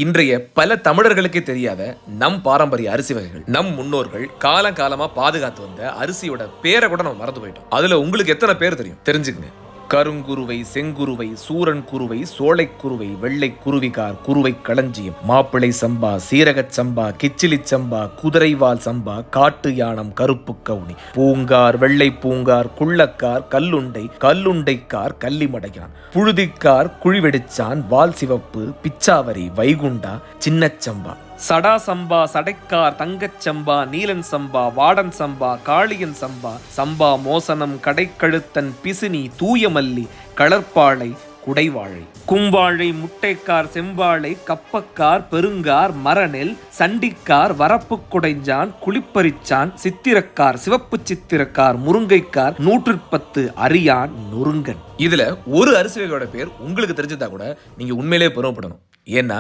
இன்றைய பல தமிழர்களுக்கே தெரியாத நம் பாரம்பரிய அரிசி வகைகள், நம் முன்னோர்கள் காலமா பாதுகாத்து வந்த அரிசியோட பேரை கூட நம்ம மறந்து போயிட்டோம். அதுல உங்களுக்கு எத்தனை பேர் தெரியும்? தெரிஞ்சுக்கங்க. கருங்குருவை, செங்குருவை, சூரன் குருவை, சோலை குருவை, வெள்ளை குருவிகார், குருவை களஞ்சியம், மாப்பிளை சம்பா, சீரகச் சம்பா, கிச்சிலி சம்பா, குதிரைவால் சம்பா, காட்டு யானம், கருப்பு கவுனி, பூங்கார், வெள்ளை பூங்கார், குள்ளக்கார், கல்லுண்டை, கல்லுண்டைக்கார், கள்ளிமடையான், புழுதிக்கார், குழிவெடிச்சான், வால் சிவப்பு, பிச்சாவரி, வைகுண்டா, சின்னச்சம்பா, சடா சம்பா, சடைக்கார், தங்கச்சம்பா, நீலன் சம்பா, வாடன் சம்பா, காளியன் சம்பா, சம்பா மோசனம், கடைக்கழுத்தன், பிசினி, தூயமல்லி, களர்பாளை, குடைவாழை, கும்வாழை, முட்டைக்கார், செம்பாழை, கப்பக்கார், பெருங்கார், மரநெல், சண்டிக்கார், வரப்பு குடைஞ்சான், குளிப்பறிச்சான், சித்திரக்கார், சிவப்பு சித்திரக்கார், முருங்கைக்கார், 110 அரியான், நொறுங்கன். இதுல ஒரு அரிசி வகையோட பேர் உங்களுக்கு தெரிஞ்சதா கூட நீங்க உண்மையிலேயே பெருமைப்படணும். ஏன்னா